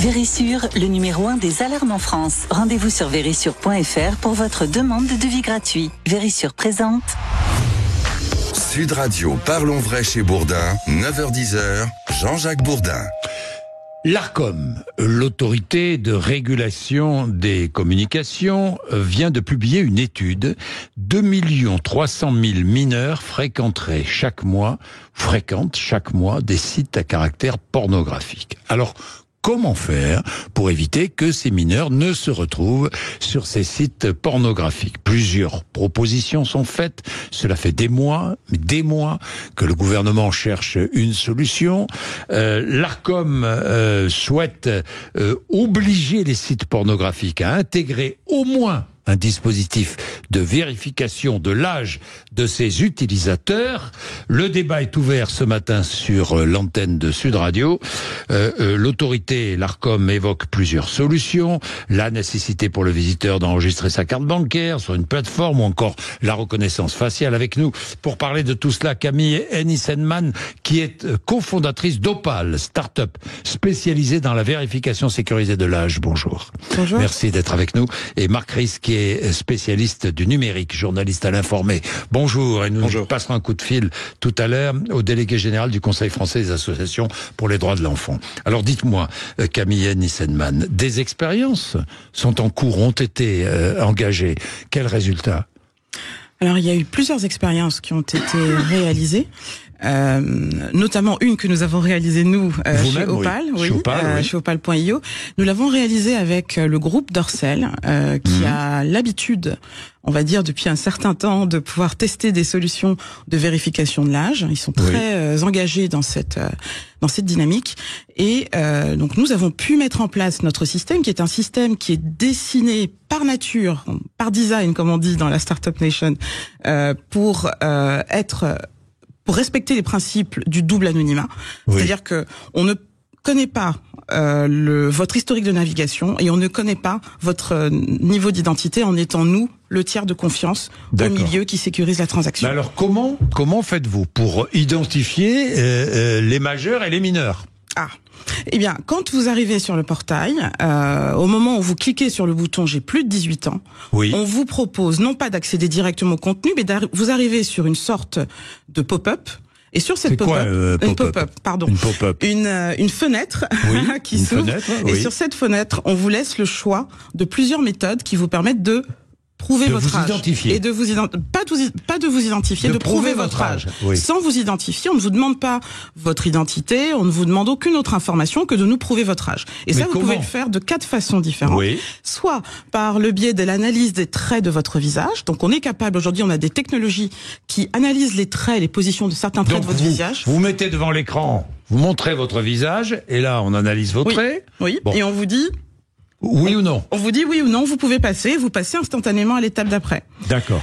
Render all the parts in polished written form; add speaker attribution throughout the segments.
Speaker 1: Vérissure, le numéro 1 des alarmes en France. Rendez-vous sur vérissure.fr pour votre demande de devis gratuit. Vérissure présente.
Speaker 2: Sud Radio, parlons vrai chez Bourdin, 9h-10h, Jean-Jacques Bourdin.
Speaker 3: L'Arcom, l'autorité de régulation des communications, vient de publier une étude. 2 300 000 mineurs fréquentent chaque mois des sites à caractère pornographique. Alors, comment faire pour éviter que ces mineurs ne se retrouvent sur ces sites pornographiques? Plusieurs propositions sont faites. Cela fait des mois que le gouvernement cherche une solution. L'Arcom souhaite obliger les sites pornographiques à intégrer au moins un dispositif de vérification de l'âge de ses utilisateurs. Le débat est ouvert ce matin sur l'antenne de Sud Radio. L'autorité, l'Arcom, évoque plusieurs solutions. La nécessité pour le visiteur d'enregistrer sa carte bancaire sur une plateforme ou encore la reconnaissance faciale. Avec nous, pour parler de tout cela, Camille Hennissenman, qui est cofondatrice d'Opal, start-up spécialisée dans la vérification sécurisée de l'âge. Bonjour.
Speaker 4: Bonjour. Merci
Speaker 3: d'être avec nous. Et Marc Ries, qui est spécialiste du numérique, journaliste à l'Informé. Bonjour, et nous passerons un coup de fil tout à l'heure au délégué général du Conseil français des associations pour les droits de l'enfant. Alors dites-moi, Camille Hennissenman, des expériences sont en cours, ont été engagées. Quels résultats?
Speaker 4: Alors il y a eu plusieurs expériences qui ont été réalisées. Notamment une que nous avons réalisée nous chez Opal, chez Opal.io. Nous l'avons réalisée avec le groupe Dorsel, qui a l'habitude, on va dire depuis un certain temps, de pouvoir tester des solutions de vérification de l'âge. Ils sont très engagés dans cette dynamique. Et donc nous avons pu mettre en place notre système, qui est un système qui est dessiné par nature, par design, comme on dit dans la Startup Nation, pour respecter les principes du double anonymat. C'est-à-dire que on ne connaît pas votre historique de navigation et on ne connaît pas votre niveau d'identité en étant nous le tiers de confiance au milieu qui sécurise la transaction.
Speaker 3: Mais alors comment faites-vous pour identifier les majeurs et les mineurs?
Speaker 4: Eh bien, quand vous arrivez sur le portail, au moment où vous cliquez sur le bouton « J'ai plus de 18 ans », on vous propose non pas d'accéder directement au contenu, mais vous arrivez sur une sorte de pop-up. Et sur cette une fenêtre qui s'ouvre. Et sur cette fenêtre, on vous laisse le choix de plusieurs méthodes qui vous permettent de prouver votre âge. Et de vous pas de vous identifier, de prouver votre âge. Sans vous identifier, on ne vous demande pas votre identité, on ne vous demande aucune autre information que de nous prouver votre âge. Et ça, vous pouvez le faire de 4 façons différentes. Soit par le biais de l'analyse des traits de votre visage. Donc on est capable, aujourd'hui on a des technologies qui analysent les traits, les positions de certains traits de votre visage.
Speaker 3: Vous mettez devant l'écran, vous montrez votre visage, et là on analyse vos traits.
Speaker 4: Et on vous dit...
Speaker 3: Oui ou non?
Speaker 4: On vous dit oui ou non, vous pouvez passer, vous passez instantanément à l'étape d'après.
Speaker 3: D'accord.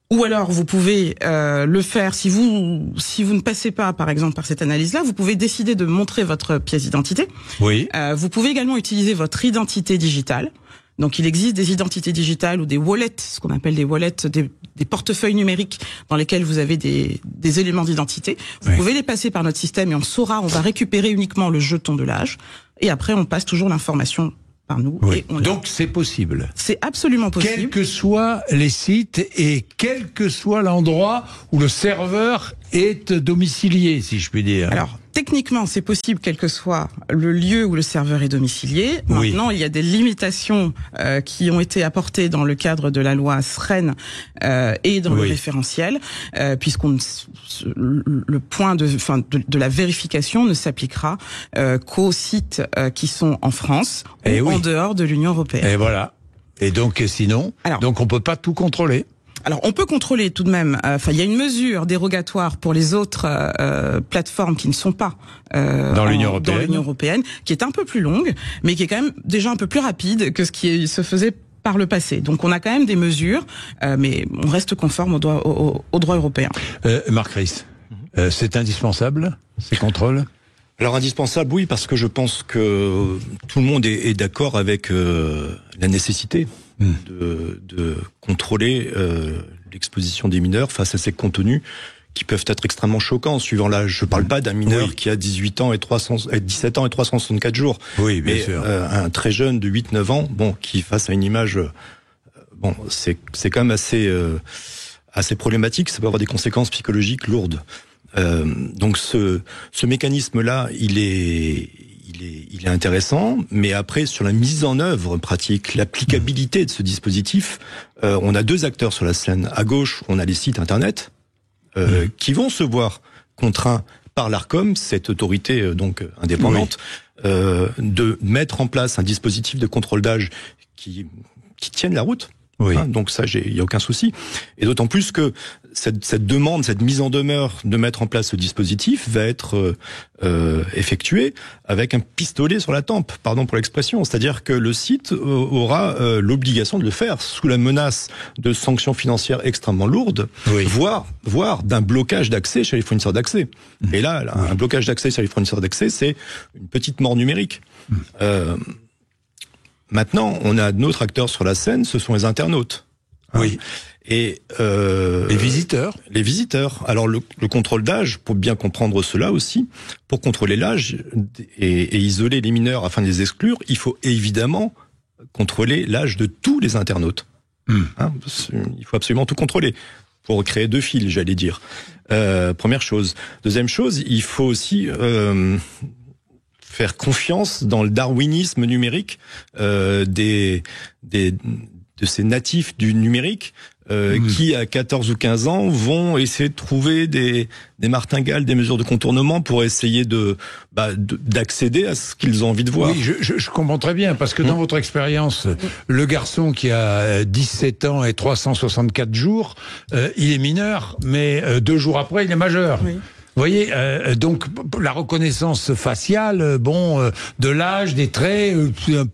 Speaker 4: Ou alors vous pouvez le faire si vous ne passez pas par exemple par cette analyse-là, vous pouvez décider de montrer votre pièce d'identité. Vous pouvez également utiliser votre identité digitale. Donc il existe des identités digitales ou des wallets, ce qu'on appelle des wallets, des portefeuilles numériques dans lesquels vous avez des éléments d'identité. Vous pouvez les passer par notre système et on va récupérer uniquement le jeton de l'âge. Et après on passe toujours l'information par nous. Et
Speaker 3: donc c'est possible.
Speaker 4: C'est absolument possible.
Speaker 3: Quels que soient les sites et quel que soit l'endroit où le serveur est domicilié, si je puis dire.
Speaker 4: Alors, techniquement, c'est possible quel que soit le lieu où le serveur est domicilié. Maintenant, il y a des limitations qui ont été apportées dans le cadre de la loi SREN et dans le référentiel, le point de la vérification ne s'appliquera qu'aux sites qui sont en France ou en dehors de l'Union européenne.
Speaker 3: Et voilà. Et donc sinon, donc on peut pas tout contrôler.
Speaker 4: Alors, on peut contrôler tout de même. Il y a une mesure dérogatoire pour les autres plateformes qui ne sont pas
Speaker 3: dans l'Union
Speaker 4: européenne, qui est un peu plus longue, mais qui est quand même déjà un peu plus rapide que ce qui se faisait par le passé. Donc, on a quand même des mesures, mais on reste conforme au droit européen.
Speaker 3: Marc Ries, c'est indispensable ces contrôles?
Speaker 5: Alors indispensable, oui, parce que je pense que tout le monde est d'accord avec la nécessité de contrôler l'exposition des mineurs face à ces contenus qui peuvent être extrêmement choquants suivant l'âge. Je parle pas d'un mineur qui a 17 ans et 364 jours.
Speaker 3: Oui, bien sûr.
Speaker 5: Un très jeune de 8-9 ans, qui face à une image, c'est quand même assez problématique. Ça peut avoir des conséquences psychologiques lourdes. Donc ce mécanisme-là, il est intéressant, mais après sur la mise en œuvre pratique, l'applicabilité de ce dispositif, on a deux acteurs sur la scène. À gauche, on a les sites internet qui vont se voir contraints par l'Arcom, cette autorité donc indépendante, de mettre en place un dispositif de contrôle d'âge qui tienne la route.
Speaker 3: Oui.
Speaker 5: Donc ça, il y a aucun souci. Et d'autant plus que cette demande, cette mise en demeure de mettre en place ce dispositif va être effectuée avec un pistolet sur la tempe, pardon pour l'expression. C'est-à-dire que le site aura l'obligation de le faire sous la menace de sanctions financières extrêmement lourdes, voire d'un blocage d'accès chez les fournisseurs d'accès. Et là, un blocage d'accès chez les fournisseurs d'accès, c'est une petite mort numérique. Maintenant, on a d'autres acteurs sur la scène, ce sont les internautes.
Speaker 3: Oui.
Speaker 5: Et
Speaker 3: les visiteurs.
Speaker 5: Les visiteurs. Alors le contrôle d'âge, pour bien comprendre cela aussi, pour contrôler l'âge et isoler les mineurs afin de les exclure, il faut évidemment contrôler l'âge de tous les internautes. Il faut absolument tout contrôler pour créer deux fils, j'allais dire. Première chose. Deuxième chose, il faut aussi faire confiance dans le darwinisme numérique de ces natifs du numérique qui, à 14 ou 15 ans, vont essayer de trouver des martingales, des mesures de contournement pour essayer d'accéder à ce qu'ils ont envie de voir.
Speaker 3: Oui, je comprends très bien, parce que dans votre expérience, le garçon qui a 17 ans et 364 jours, il est mineur, mais 2 jours après, il est majeur. Oui. Vous voyez, donc la reconnaissance faciale, de l'âge, des traits,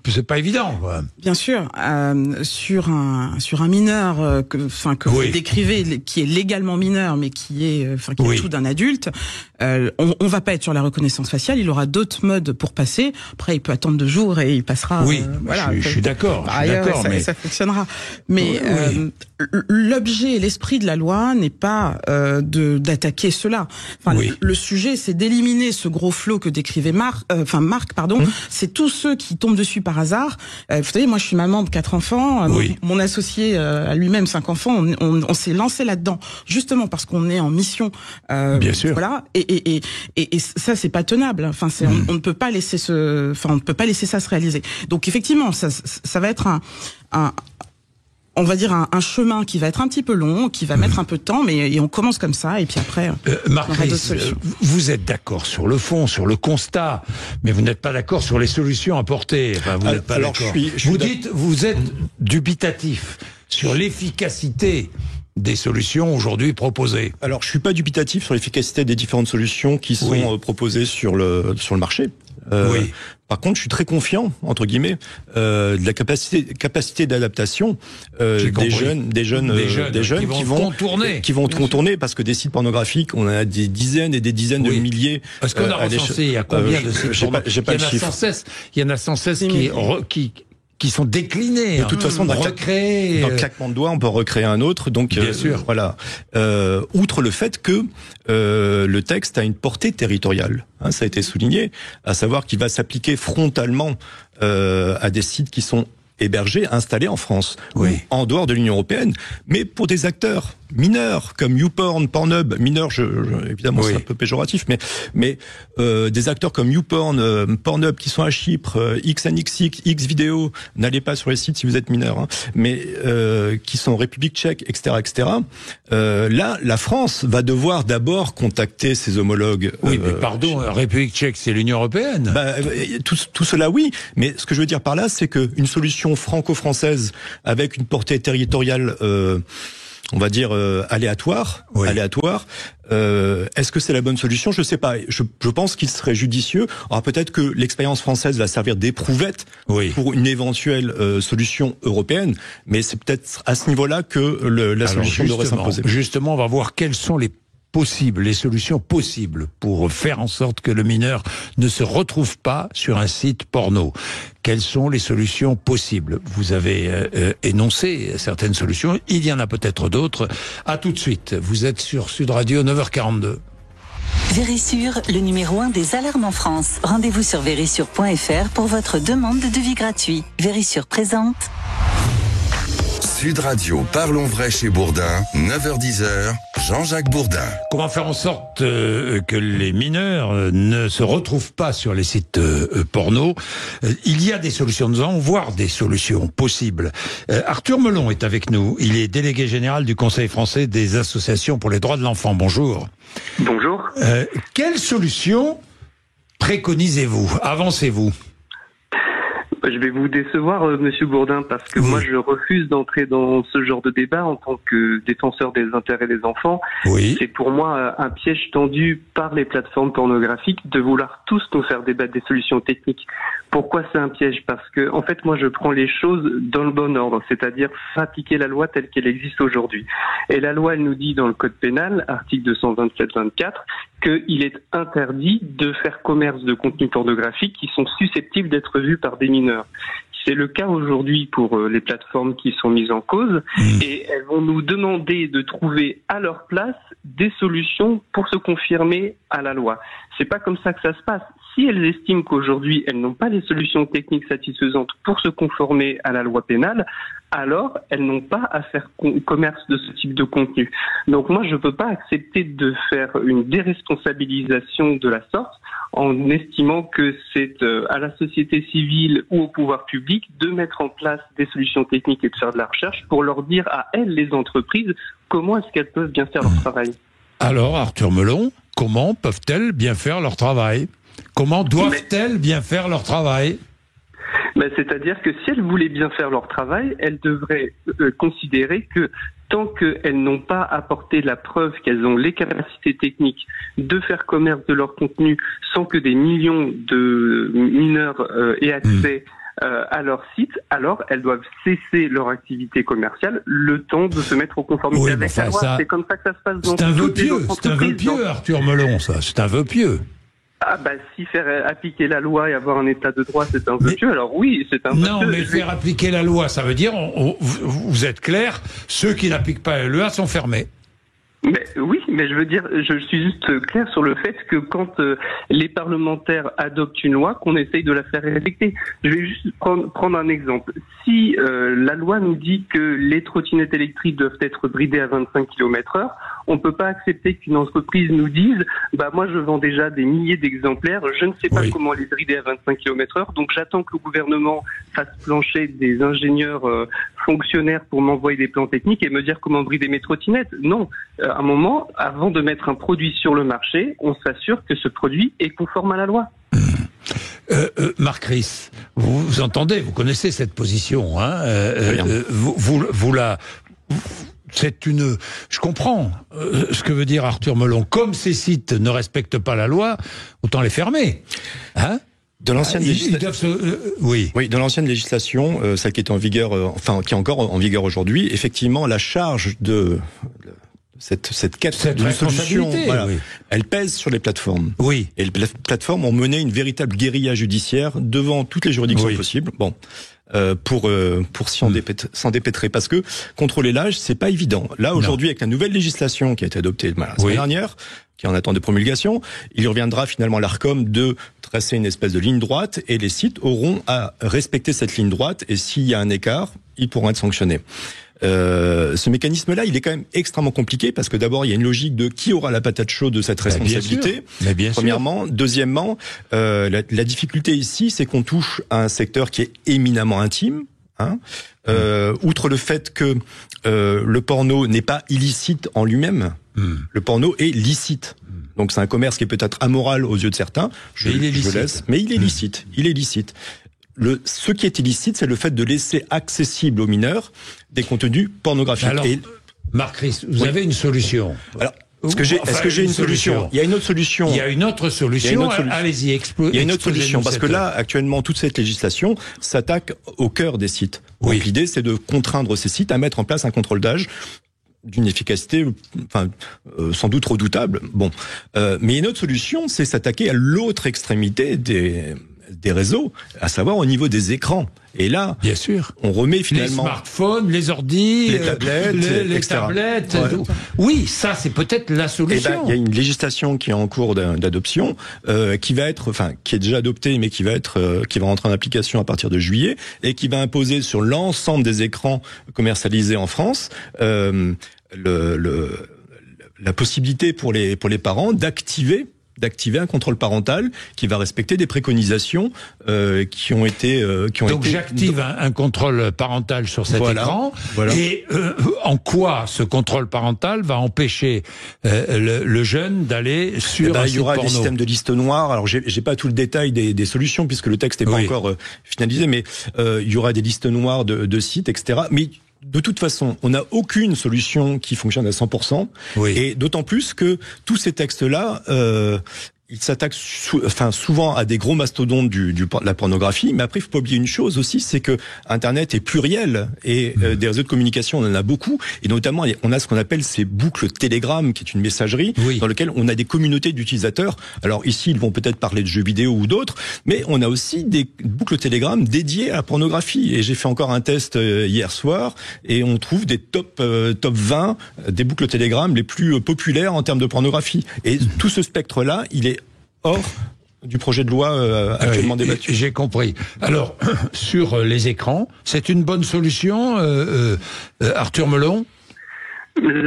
Speaker 3: c'est pas évident, quoi.
Speaker 4: Bien sûr, sur un mineur que vous décrivez, qui est légalement mineur, mais qui est tout d'un adulte, on va pas être sur la reconnaissance faciale. Il aura d'autres modes pour passer. Après, il peut attendre 2 jours et il passera.
Speaker 3: Oui, je suis d'accord.
Speaker 4: Mais ça fonctionnera. Mais l'objet et l'esprit de la loi n'est pas d'attaquer cela. Le sujet, c'est d'éliminer ce gros flot que décrivait Marc. C'est tous ceux qui tombent dessus par hasard. Vous savez, moi, je suis maman de 4 enfants. Mon associé a lui-même 5 enfants. On s'est lancé là-dedans justement parce qu'on est en mission.
Speaker 3: Bien sûr.
Speaker 4: Voilà. Et ça, c'est pas tenable. On ne peut pas laisser ça se réaliser. Donc effectivement, ça va être on va dire un chemin qui va être un petit peu long, qui va mettre un peu de temps, mais on commence comme ça, et puis après,
Speaker 3: Marc Riess, vous êtes d'accord sur le fond, sur le constat, mais vous n'êtes pas d'accord sur les solutions apportées. Vous n'êtes pas d'accord. Vous êtes dubitatif sur l'efficacité des solutions aujourd'hui proposées.
Speaker 5: Alors, je suis pas dubitatif sur l'efficacité des différentes solutions qui sont proposées sur le marché. Par contre, je suis très confiant, entre guillemets, de la capacité d'adaptation des jeunes qui vont contourner, parce que des sites pornographiques, on a des dizaines et des dizaines de milliers.
Speaker 3: Parce qu'on a recensé, il y a combien de sites
Speaker 5: j'ai pas le chiffre.
Speaker 3: Il y en a sans cesse qui sont déclinés.
Speaker 5: De toute façon, dans le claquement de doigts, on peut recréer un autre. Donc,
Speaker 3: bien sûr.
Speaker 5: Voilà. Outre le fait que le texte a une portée territoriale, ça a été souligné, à savoir qu'il va s'appliquer frontalement à des sites qui sont hébergés, installés en France, ou en dehors de l'Union européenne, mais pour des acteurs mineurs comme YouPorn, Pornhub, mineurs, évidemment c'est un peu péjoratif, mais des acteurs comme YouPorn, Pornhub qui sont à Chypre, XNXX, Xvideo, n'allez pas sur les sites si vous êtes mineur, mais qui sont en République tchèque, etc., etc. Là, la France va devoir d'abord contacter ses homologues.
Speaker 3: Oui, mais pardon, République tchèque, c'est l'Union européenne.
Speaker 5: Tout cela, oui, mais ce que je veux dire par là, c'est que une solution franco-française avec une portée territoriale on va dire aléatoire. Est-ce que c'est la bonne solution? Je sais pas. Je pense qu'il serait judicieux. Alors peut-être que l'expérience française va servir d'éprouvette pour une éventuelle solution européenne, mais c'est peut-être à ce niveau-là que la solution devrait s'imposer.
Speaker 3: Justement, on va voir quels sont les possibles, les solutions possibles pour faire en sorte que le mineur ne se retrouve pas sur un site porno. Quelles sont les solutions possibles? Vous avez énoncé certaines solutions, il y en a peut-être d'autres. À tout de suite, vous êtes sur Sud Radio, 9h42.
Speaker 1: Vérissure, le numéro 1 des alarmes en France. Rendez-vous sur vérissure.fr pour votre demande de devis gratuit. Vérissure présente.
Speaker 2: Sud Radio, parlons vrai chez Bourdin, 9h-10h, Jean-Jacques Bourdin.
Speaker 3: Comment faire en sorte que les mineurs ne se retrouvent pas sur les sites porno? Il y a des solutions, nous allons voir des solutions possibles. Arthur Melon est avec nous, il est délégué général du Conseil français des associations pour les droits de l'enfant. Bonjour.
Speaker 6: Bonjour.
Speaker 3: Quelle solution préconisez-vous? Avancez-vous?
Speaker 6: Je vais vous décevoir, Monsieur Bourdin, parce que moi, je refuse d'entrer dans ce genre de débat en tant que défenseur des intérêts des enfants.
Speaker 3: Oui.
Speaker 6: C'est pour moi un piège tendu par les plateformes pornographiques de vouloir tous nous faire débattre des solutions techniques. Pourquoi c'est un piège? Parce que, en fait, moi, je prends les choses dans le bon ordre, c'est-à-dire appliquer la loi telle qu'elle existe aujourd'hui. Et la loi, elle nous dit dans le Code pénal, article 227-24, qu'il est interdit de faire commerce de contenus pornographiques qui sont susceptibles d'être vus par des mineurs. C'est le cas aujourd'hui pour les plateformes qui sont mises en cause et elles vont nous demander de trouver à leur place des solutions pour se confirmer à la loi. C'est pas comme ça que ça se passe. Si elles estiment qu'aujourd'hui elles n'ont pas les solutions techniques satisfaisantes pour se conformer à la loi pénale, alors elles n'ont pas à faire commerce de ce type de contenu. Donc moi je peux pas accepter de faire une déresponsabilisation de la sorte en estimant que c'est à la société civile ou au pouvoir public de mettre en place des solutions techniques et de faire de la recherche pour leur dire à elles, les entreprises, comment est-ce qu'elles peuvent bien faire leur travail.
Speaker 3: Alors, Arthur Melon, comment peuvent-elles bien faire leur travail? Comment doivent-elles bien faire leur travail?
Speaker 6: C'est-à-dire que si elles voulaient bien faire leur travail, elles devraient considérer que tant qu'elles n'ont pas apporté la preuve qu'elles ont les capacités techniques de faire commerce de leur contenu sans que des millions de mineurs aient accès à leur site, alors elles doivent cesser leur activité commerciale le temps de se mettre en conformité avec la loi. C'est comme ça que ça se passe dans toutes les entreprises.
Speaker 3: C'est un vœu pieux, Arthur Melon, ça. C'est un vœu pieux.
Speaker 6: Si faire appliquer la loi et avoir un état de droit, c'est un vœu pieux, alors oui, c'est un vœu pieux.
Speaker 3: Non, mais faire appliquer la loi, ça veut dire, vous êtes clair, ceux qui n'appliquent pas la loi sont fermés.
Speaker 6: Mais je veux dire, je suis juste clair sur le fait que quand les parlementaires adoptent une loi, qu'on essaye de la faire respecter. Je vais juste prendre un exemple. Si la loi nous dit que les trottinettes électriques doivent être bridées à 25 km/h, on ne peut pas accepter qu'une entreprise nous dise moi je vends déjà des milliers d'exemplaires, je ne sais pas comment les brider à 25 km/h, donc j'attends que le gouvernement fasse plancher des ingénieurs fonctionnaires pour m'envoyer des plans techniques et me dire comment brider mes trottinettes. Non, à un moment, avant de mettre un produit sur le marché, on s'assure que ce produit est conforme à la loi.
Speaker 3: Marc Ries, vous entendez, vous connaissez cette position, hein, vous la... Je comprends ce que veut dire Arthur Melon. Comme ces sites ne respectent pas la loi, autant les fermer. Hein?
Speaker 5: De l'ancienne législation, de l'ancienne législation, celle qui est en vigueur, qui est encore en vigueur aujourd'hui, effectivement, la charge de cette quête d'une solution, elle pèse sur les plateformes.
Speaker 3: Oui.
Speaker 5: Et les plateformes ont mené une véritable guérilla judiciaire devant toutes les juridictions possibles. Pour s'en dépêtrer, parce que contrôler l'âge, c'est pas évident. Là, aujourd'hui, avec la nouvelle législation qui a été adoptée la semaine dernière, qui est en attente de promulgation, il reviendra finalement à l'Arcom de tracer une espèce de ligne droite et les sites auront à respecter cette ligne droite et s'il y a un écart, ils pourront être sanctionnés. Ce mécanisme-là, il est quand même extrêmement compliqué parce que d'abord, il y a une logique de qui aura la patate chaude de cette responsabilité. Premièrement. Deuxièmement, la difficulté ici, c'est qu'on touche à un secteur qui est éminemment intime. Outre le fait que le porno n'est pas illicite en lui-même, le porno est licite. Donc c'est un commerce qui est peut-être amoral aux yeux de certains. Mais il est licite. Il est licite. Ce qui est illicite, c'est le fait de laisser accessible aux mineurs des contenus pornographiques.
Speaker 3: Alors, Marc Ries, vous avez une solution.
Speaker 5: Alors, est-ce que j'ai une solution? Il y a une autre solution.
Speaker 3: Il y a une autre solution. Allez-y,
Speaker 5: Il y a une autre solution parce que là, actuellement, toute cette législation s'attaque au cœur des sites. Donc l'idée, c'est de contraindre ces sites à mettre en place un contrôle d'âge d'une efficacité, sans doute redoutable. Bon, mais une autre solution, c'est s'attaquer à l'autre extrémité des réseaux, à savoir au niveau des écrans. Et là,
Speaker 3: bien sûr,
Speaker 5: on remet finalement
Speaker 3: les smartphones, les ordi,
Speaker 5: les tablettes,
Speaker 3: les tablettes. Ouais. Oui, ça c'est peut-être la solution.
Speaker 5: Il y a une législation qui est en cours d'adoption, qui est déjà adoptée, mais qui va rentrer en application à partir de juillet, et qui va imposer sur l'ensemble des écrans commercialisés en France la possibilité pour les parents d'activer un contrôle parental qui va respecter des préconisations qui ont été
Speaker 3: Donc j'active un contrôle parental sur cet écran. Voilà. Et en quoi ce contrôle parental va empêcher le jeune d'aller sur un site porno ?
Speaker 5: Il y aura des systèmes de liste noire. Alors j'ai pas tout le détail des solutions puisque le texte n'est pas encore finalisé, mais il y aura des listes noires de sites, etc. Mais de toute façon, on n'a aucune solution qui fonctionne à 100%. Oui. Et d'autant plus que tous ces textes-là, ils s'attaquent souvent à des gros mastodontes de la pornographie. Mais après, il faut pas oublier une chose aussi, c'est que Internet est pluriel et des réseaux de communication, on en a beaucoup. Et notamment, on a ce qu'on appelle ces boucles Telegram, qui est une messagerie dans laquelle on a des communautés d'utilisateurs. Alors ici, ils vont peut-être parler de jeux vidéo ou d'autres, mais on a aussi des boucles Telegram dédiées à la pornographie. Et j'ai fait encore un test hier soir et on trouve des top 20 des boucles Telegram les plus populaires en termes de pornographie. Et tout ce spectre-là, il est hors du projet de loi actuellement débattu.
Speaker 3: J'ai compris. Alors, sur les écrans, c'est une bonne solution, Arthur Melon ?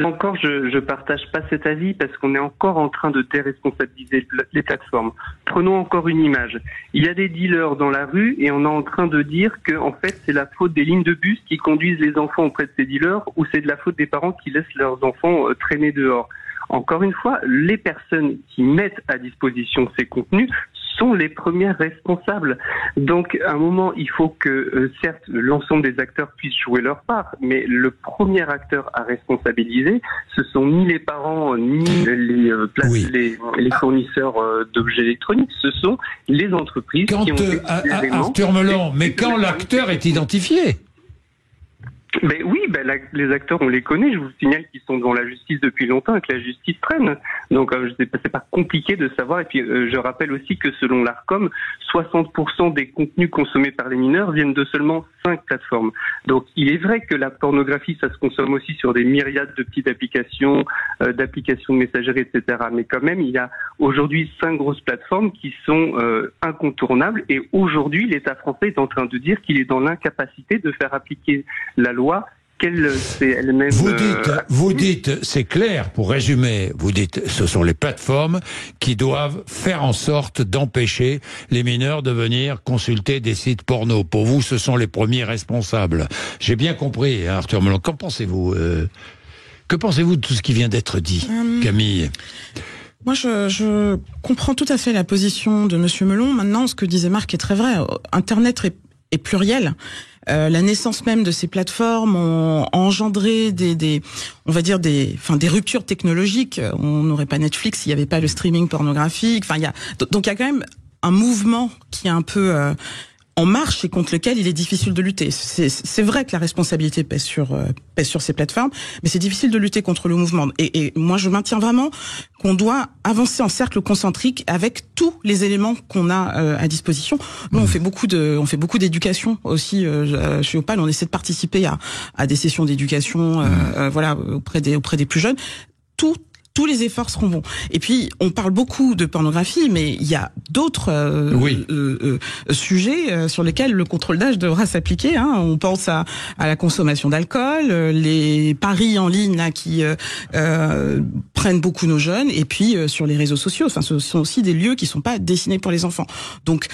Speaker 6: Encore, je partage pas cet avis parce qu'on est encore en train de déresponsabiliser les plateformes. Prenons encore une image. Il y a des dealers dans la rue et on est en train de dire que, en fait, c'est la faute des lignes de bus qui conduisent les enfants auprès de ces dealers ou c'est de la faute des parents qui laissent leurs enfants traîner dehors. Encore une fois, les personnes qui mettent à disposition ces contenus sont les premières responsables. Donc, à un moment, il faut que, certes, l'ensemble des acteurs puissent jouer leur part, mais le premier acteur à responsabiliser, ce sont ni les parents, ni les fournisseurs d'objets électroniques, ce sont les entreprises qui ont
Speaker 3: Arthur Melon, mais quand l'acteur est identifié.
Speaker 6: Mais oui, les acteurs, on les connaît. Je vous signale qu'ils sont devant la justice depuis longtemps et que la justice traîne. Donc, c'est pas compliqué de savoir. Et puis, je rappelle aussi que selon l'Arcom, 60% des contenus consommés par les mineurs viennent de seulement 5 plateformes. Donc, il est vrai que la pornographie, ça se consomme aussi sur des myriades de petites applications, d'applications de messagerie, etc. Mais quand même, il y a aujourd'hui 5 grosses plateformes qui sont incontournables. Et aujourd'hui, l'État français est en train de dire qu'il est dans l'incapacité de faire appliquer la loi qu'elle s'est elle-même...
Speaker 3: Vous dites, c'est clair, pour résumer, vous dites, ce sont les plateformes qui doivent faire en sorte d'empêcher les mineurs de venir consulter des sites porno. Pour vous, ce sont les premiers responsables. J'ai bien compris, hein, Arthur Melon. Qu'en pensez-vous Que pensez-vous de tout ce qui vient d'être dit, Camille ?
Speaker 4: Moi, je comprends tout à fait la position de Monsieur Melon. Maintenant, ce que disait Marc est très vrai. Internet est pluriel. La naissance même de ces plateformes ont engendré des ruptures technologiques. On n'aurait pas Netflix s'il n'y avait pas le streaming pornographique. Enfin, il y a quand même un mouvement qui est un peu en marche et contre lequel il est difficile de lutter. C'est vrai que la responsabilité pèse sur ces plateformes, mais c'est difficile de lutter contre le mouvement. Et moi, je maintiens vraiment qu'on doit avancer en cercle concentrique avec tous les éléments qu'on a à disposition. Nous, on fait beaucoup d'éducation aussi chez Opal. On essaie de participer à des sessions d'éducation, auprès des plus jeunes. Tous les efforts seront bons. Et puis, on parle beaucoup de pornographie, mais il y a d'autres sujets sur lesquels le contrôle d'âge devra s'appliquer. Hein. On pense à la consommation d'alcool, les paris en ligne là qui prennent beaucoup nos jeunes, et puis sur les réseaux sociaux. Enfin, ce sont aussi des lieux qui sont pas destinés pour les enfants. Donc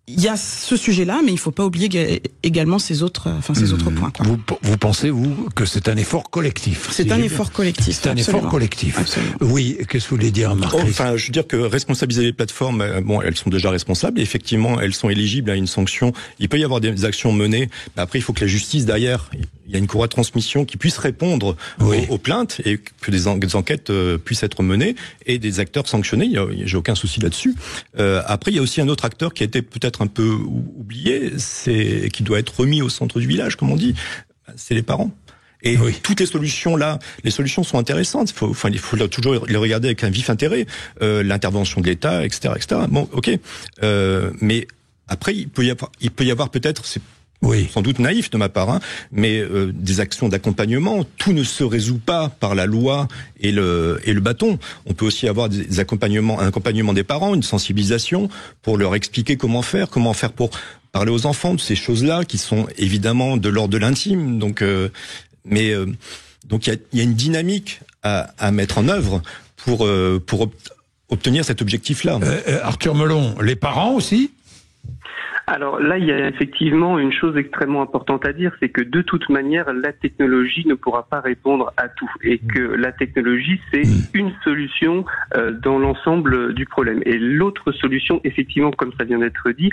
Speaker 4: il y a ce sujet-là, mais il faut pas oublier également ces autres points. Quoi.
Speaker 3: Vous pensez, vous, que c'est un effort collectif?
Speaker 4: C'est un effort collectif.
Speaker 3: C'est un effort collectif. Absolument. Oui, qu'est-ce que vous voulez dire, Marc?
Speaker 5: Enfin, je veux dire que responsabiliser les plateformes, elles sont déjà responsables, et effectivement, elles sont éligibles à une sanction. Il peut y avoir des actions menées, mais après, il faut que la justice, derrière, il y a une cour de transmission qui puisse répondre aux plaintes, et que des enquêtes puissent être menées, et des acteurs sanctionnés. J'ai aucun souci là-dessus. Après, il y a aussi un autre acteur qui a été peut-être un peu oublié, qui doit être remis au centre du village, comme on dit, c'est les parents. Et toutes les solutions là, les solutions sont intéressantes. Il faut toujours les regarder avec un vif intérêt. L'intervention de l'État, etc., etc. Bon, ok. Mais après, il peut y avoir peut-être, sans doute naïf de ma part, mais des actions d'accompagnement. Tout ne se résout pas par la loi et le bâton. On peut aussi avoir un accompagnement des parents, une sensibilisation pour leur expliquer comment faire pour parler aux enfants de ces choses-là qui sont évidemment de l'ordre de l'intime. Donc il y a une dynamique à mettre en œuvre pour obtenir cet objectif-là.
Speaker 3: Arthur Melon, les parents aussi ?
Speaker 6: Alors là, il y a effectivement une chose extrêmement importante à dire, c'est que de toute manière, la technologie ne pourra pas répondre à tout et que la technologie, c'est une solution dans l'ensemble du problème. Et l'autre solution, effectivement, comme ça vient d'être dit,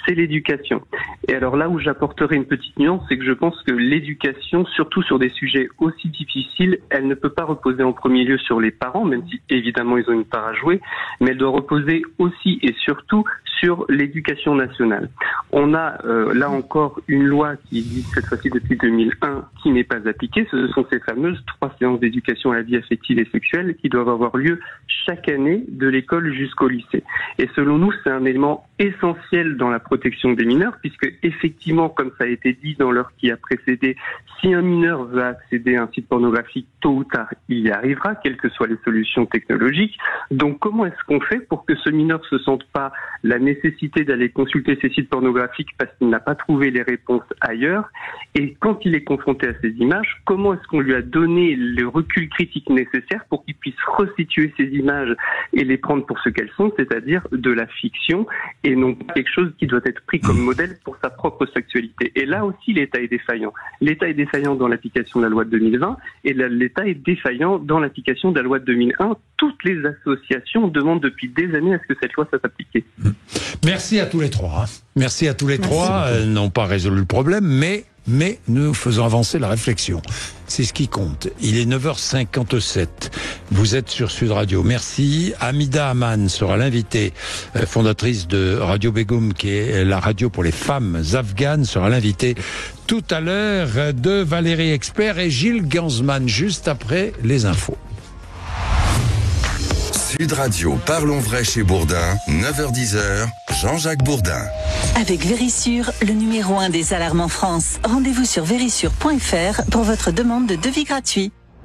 Speaker 6: c'est l'éducation. Et alors là où j'apporterai une petite nuance, c'est que je pense que l'éducation, surtout sur des sujets aussi difficiles, elle ne peut pas reposer en premier lieu sur les parents, même si évidemment ils ont une part à jouer, mais elle doit reposer aussi et surtout sur l'éducation nationale. On a là encore une loi qui existe cette fois-ci depuis 2001 qui n'est pas appliquée. Ce sont ces fameuses 3 séances d'éducation à la vie affective et sexuelle qui doivent avoir lieu chaque année de l'école jusqu'au lycée. Et selon nous, c'est un élément essentiel dans la protection des mineurs puisque effectivement, comme ça a été dit dans l'heure qui a précédé, si un mineur veut accéder à un site pornographique, tôt ou tard, il y arrivera, quelles que soient les solutions technologiques. Donc comment est-ce qu'on fait pour que ce mineur se sente pas la nécessité d'aller consulter ces sites pornographiques parce qu'il n'a pas trouvé les réponses ailleurs? Et quand il est confronté à ces images, comment est-ce qu'on lui a donné le recul critique nécessaire pour qu'il puisse resituer ces images et les prendre pour ce qu'elles sont, c'est-à-dire de la fiction et non pas quelque chose qui doit être pris comme modèle pour sa propre sexualité. Et là aussi, l'État est défaillant. L'État est défaillant dans l'application de la loi de 2020 et l'État est défaillant dans l'application de la loi de 2001. Toutes les associations demandent depuis des années à ce que cette loi soit appliquée.
Speaker 3: Merci à tous les trois. Merci à tous les trois. N'ont pas résolu le problème, mais nous faisons avancer la réflexion. C'est ce qui compte. Il est 9h57. Vous êtes sur Sud Radio. Merci. Hamida Aman sera l'invitée, fondatrice de Radio Begum, qui est la radio pour les femmes afghanes, sera l'invitée tout à l'heure de Valérie Expert et Gilles Gansman, juste après les infos.
Speaker 2: Sud Radio, parlons vrai chez Bourdin, 9h-10h, Jean-Jacques Bourdin.
Speaker 1: Avec Vérissure, le numéro 1 des alarmes en France. Rendez-vous sur vérissure.fr pour votre demande de devis gratuit.